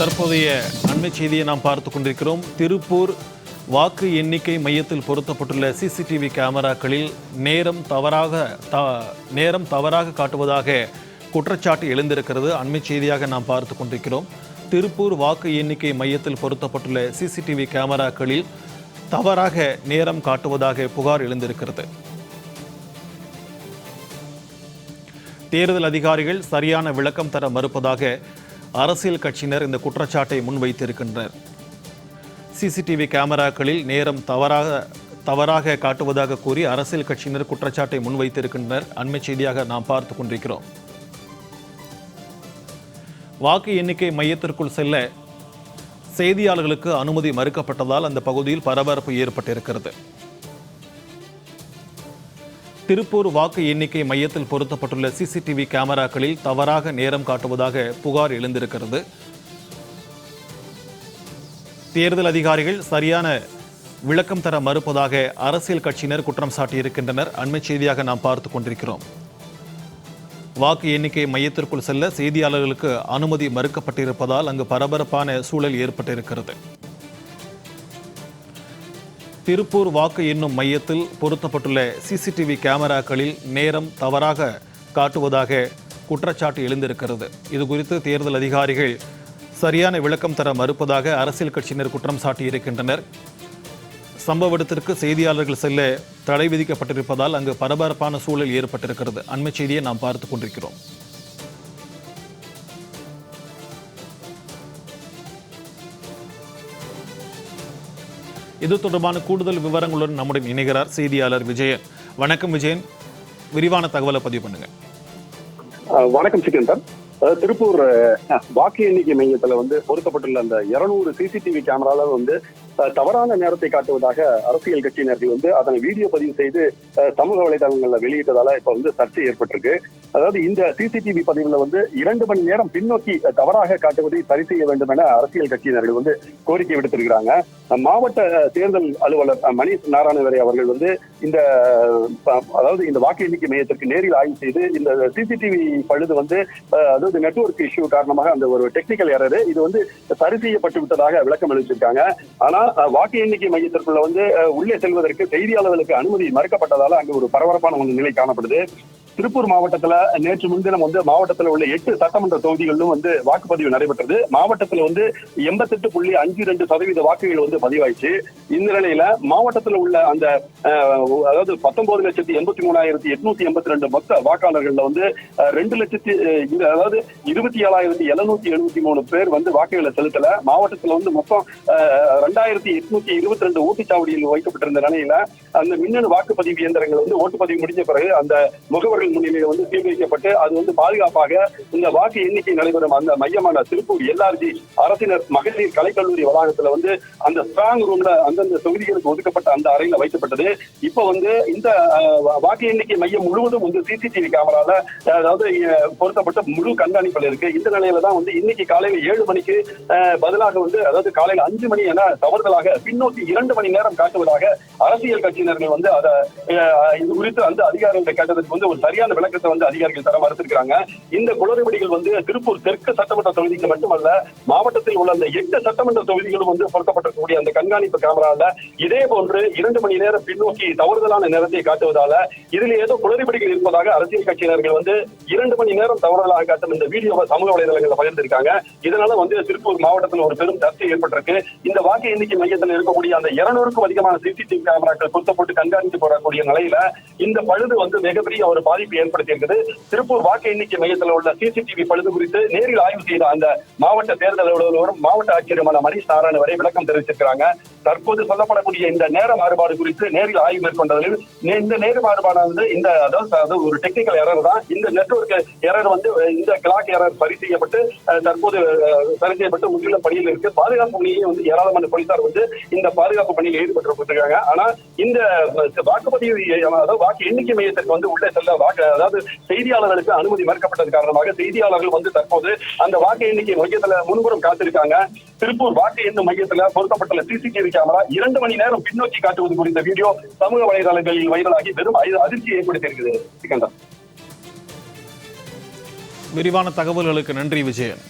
தற்போதைய அண்மை செய்தியை நாம் பார்த்து கொண்டிருக்கிறோம். திருப்பூர் வாக்கு எண்ணிக்கை மையத்தில் பொருத்தப்பட்டுள்ள சிசிடிவி கேமராக்களில் நேரம் தவறாக காட்டுவதாக குற்றச்சாட்டு எழுந்திருக்கிறது. அண்மை செய்தியாக நாம் பார்த்து கொண்டிருக்கிறோம். திருப்பூர் வாக்கு எண்ணிக்கை மையத்தில் பொருத்தப்பட்டுள்ள சிசிடிவி கேமராக்களில் தவறாக நேரம் காட்டுவதாக புகார் எழுந்திருக்கிறது. தேர்தல் அதிகாரிகள் சரியான விளக்கம் தர மறுப்பதாக அரசியல் கட்சியினர் இந்த குற்றச்சாட்டை முன்வைத்திருக்கின்றனர். சிசிடிவி கேமராக்களில் நேரம் தவறாக காட்டுவதாக கூறி அரசியல் கட்சியினர் குற்றச்சாட்டை முன்வைத்திருக்கின்றனர். அண்மை செய்தியாக நாம் பார்த்து கொண்டிருக்கிறோம். வாக்கு எண்ணிக்கை மையத்திற்குள் செல்ல செய்தியாளர்களுக்கு அனுமதி மறுக்கப்பட்டதால் அந்த பகுதியில் பரபரப்பு ஏற்பட்டிருக்கிறது. திருப்பூர் வாக்கு எண்ணிக்கை மையத்தில் பொருத்தப்பட்டுள்ள சிசிடிவி கேமராக்களில் தவறாக நேரம் காட்டுவதாக புகார் எழுந்திருக்கிறது. தேர்தல் அதிகாரிகள் சரியான விளக்கம் தர மறுப்பதாக அரசியல் கட்சியினர் குற்றம் சாட்டியிருக்கின்றனர். அண்மை செய்தியாக நாம் பார்த்து கொண்டிருக்கிறோம். வாக்கு எண்ணிக்கை மையத்திற்குள் செல்ல செய்தியாளர்களுக்கு அனுமதி மறுக்கப்பட்டிருப்பதால் அங்கு பரபரப்பான சூழல் ஏற்பட்டிருக்கிறது. திருப்பூர் வாக்கு எண்ணும் மையத்தில் பொருத்தப்பட்டுள்ள சிசிடிவி கேமராக்களில் நேரம் தவறாக காட்டுவதாக குற்றச்சாட்டு எழுந்திருக்கிறது. இது குறித்து தேர்தல் அதிகாரிகள் சரியான விளக்கம் தர மறுப்பதாக அரசியல் கட்சியினர் குற்றம் சாட்டியிருக்கின்றனர். சம்பவ இடத்திற்கு செய்தியாளர்கள் செல்ல தடை விதிக்கப்பட்டிருப்பதால் அங்கு பரபரப்பான சூழல் ஏற்பட்டிருக்கிறது. அண்மை செய்தியை நாம் பார்த்துக் கொண்டிருக்கிறோம். இது தொடர்பான கூடுதல் விவரங்களுடன் நம்முடன் இணைகிறார் செய்தியாளர் விஜயன். வணக்கம் விஜயன், விரிவான தகவலை பதிவு பண்ணுங்க. வணக்கம் சிக்கந்தர். திருப்பூர் வாக்கு எண்ணிக்கை மையத்துல பொருத்தப்பட்டுள்ள அந்த 200 சிசிடிவி கேமரால தவறான நேரத்தை காட்டுவதாக அரசியல் கட்சியினர்கள் அதனை வீடியோ பதிவு செய்து சமூக வலைதளங்கள்ல வெளியிட்டதால இப்ப சர்ச்சை ஏற்பட்டிருக்கு. அதாவது இந்த சிசிடிவி பதிவுல 2 மணி நேரம் பின்னோக்கி தவறாக காட்டுவதை சரி செய்ய வேண்டும் என அரசியல் கட்சியினர்கள் கோரிக்கை விடுத்திருக்கிறாங்க. மாவட்ட தேர்தல் அலுவலர் மணிஷ் நாராயணவரை அவர்கள் இந்த இந்த வாக்கு எண்ணிக்கை மையத்திற்கு நேரில் ஆய்வு செய்து இந்த சிசிடிவி பழுது அதாவது நெட்வொர்க் இஷ்யூ காரணமாக அந்த ஒரு டெக்னிக்கல் எரர் இது சரி செய்யப்பட்டு விட்டதாக விளக்கம் அளிச்சிருக்காங்க. ஆனா வாக்கு எண்ணிக்கை மையத்திற்குள்ள உள்ளே செல்வதற்கு செய்தியாளர்களுக்கு அனுமதி மறுக்கப்பட்டதால அங்கு ஒரு பரபரப்பான ஒரு நிலை காணப்படுது. திருப்பூர் மாவட்டத்துல நேற்று முன்தினம் மாவட்டத்தில் உள்ள 8 சட்டமன்ற தொகுதிகளிலும் வாக்குப்பதிவு நடைபெற்றது. மாவட்டத்தில் 88.52% வாக்குகள் பதிவாயிடுச்சு. இந்த நிலையில மாவட்டத்தில் உள்ள அந்த அதாவது 19,83,882 மொத்த வாக்காளர்கள்ல 27,773 பேர் வாக்குகளை செலுத்தல. மாவட்டத்தில் மொத்தம் 2,822 ஓட்டுச்சாவடியில் வைக்கப்பட்டிருந்த நிலையில அந்த மின்னணு வாக்குப்பதிவு இயந்திரங்கள் ஓட்டுப்பதிவு முடிஞ்ச பிறகு அந்த முகவர்கள் முன்னிலையில் சீல் வைக்கப்பட்டு அது பாதுகாப்பாக இந்த வாக்கு எண்ணிக்கை நடைபெறும் அந்த மையமான திருப்பூர் LRG அரசினர் மகளிர் கலைக்கல்லூரி வளாகத்துல அந்த ஸ்ட்ராங் ரூம்ல அந்தந்த தொகுதிகளுக்கு ஒதுக்கப்பட்ட அந்த அறையில வைக்கப்பட்டது. இப்ப இந்த வாக்கு எண்ணிக்கை மையம் முழுவதும் சிசிடிவி கேமரால அதாவது பொருத்தப்பட்ட முழு கண்காணிப்பில் இருக்கு. இந்த நிலையில தான் இன்னைக்கு காலையில 7 மணிக்கு பதிலாக அதாவது காலையில 5 மணி என தவறுதலாக பின்னோக்கி 2 மணி நேரம் காட்டுவதாக அரசியல் கட்சியினர்கள் அதை இது குறித்து அந்த அதிகாரிகளை கேட்டதற்கு ஒரு சரியான விளக்கத்தை அதிகாரிகள் தர மறுத்திருக்கிறாங்க. இந்த குளறுபடிகள் திருப்பூர் தெற்கு சட்டமன்ற தொகுதிக்கு மட்டுமல்ல மாவட்டத்தில் உள்ள அந்த 8 சட்டமன்ற தொகுதிகளும் பொருத்தப்பட்டிருக்கக்கூடிய அந்த கண்காணிப்பு கேமரால இதே போன்று 2 மணி நேரம் பின்னோக்கி தவறுதலான நேரத்தை காட்டுவதால இதில் ஏதோ குளறுபடிகள் இருப்பதாக அரசியல் கட்சியினர்கள் 2 மணி நேரம் தவறுதலாக காட்டும் இந்த வீடியோவை சமூக வலைதளங்களில் பகிர்ந்திருக்காங்க. இதனால திருப்பூர் மாவட்டத்தில் ஒரு பெரும் சர்ச்சை ஏற்பட்டிருக்கு. இந்த வாக்கு எண்ணிக்கை மையத்தில் இருக்கக்கூடிய அந்த 200க்கும் அதிகமான சிசிடிவி கேமராக்கள் பொருத்தப்பட்டு கண்காணித்து போடக்கூடிய நிலையில இந்த பழுது மிகப்பெரிய ஒரு பாதிப்பு ஏற்படுத்தி இருக்குது. திருப்பூர் வாக்கு எண்ணிக்கை மையத்தில் உள்ள சிசிடிவி பழுது குறித்து நேரில் ஆய்வு செய்த அந்த மாவட்ட தேர்தல் அலுவலரும் மாவட்ட ஆட்சியருமான மணிஷ் நாராயண வரை விளக்கம் தெரிவிச்சிருக்கிறாங்க. தற்போது சொல்லப்படக்கூடிய இந்த நேர மாறுபாடு குறித்து நேரில் ஆய்வு மேற்கொண்டதில் இந்த நேர மாறுபாடானது இந்த அதாவது ஒரு டெக்னிக்கல் எரர் தான். இந்த நெட்வொர்க் எரர் இந்த கிளாக் எரர் சரி செய்யப்பட்டு தற்போது சரி செய்யப்பட்டு முற்றிலும் பணியில் இருக்கு. பாதுகாப்பு பணியை ஏராளமான போலீசார் இந்த பாதுகாப்பு பணியில் ஈடுபட்டிருக்காங்க. ஆனா இந்த வாக்குப்பதிவு அதாவது வாக்கு எண்ணிக்கை மையத்திற்கு உள்ளே செல்ல அதாவது செய்தியாளர்களுக்கு அனுமதி மறுக்கப்பட்டது காரணமாக செய்தியாளர்கள் தற்போது அந்த வாக்கு எண்ணிக்கை மையத்துல முன்புறம் காத்திருக்காங்க. திருப்பூர் வாக்கு எண்ணும் மையத்துல பொருத்தப்பட்டுள்ள சிசிடிவி கேமரா 2 மணி நேரம் பின்னோக்கி காட்டுவது குறித்த வீடியோ சமூக வலைதளங்களில் வைரலாகி பெரும் அதிர்ச்சியை ஏற்படுத்தி இருக்குது. சிக்கந்தர், விரிவான தகவல்களுக்கு நன்றி விஜயன்.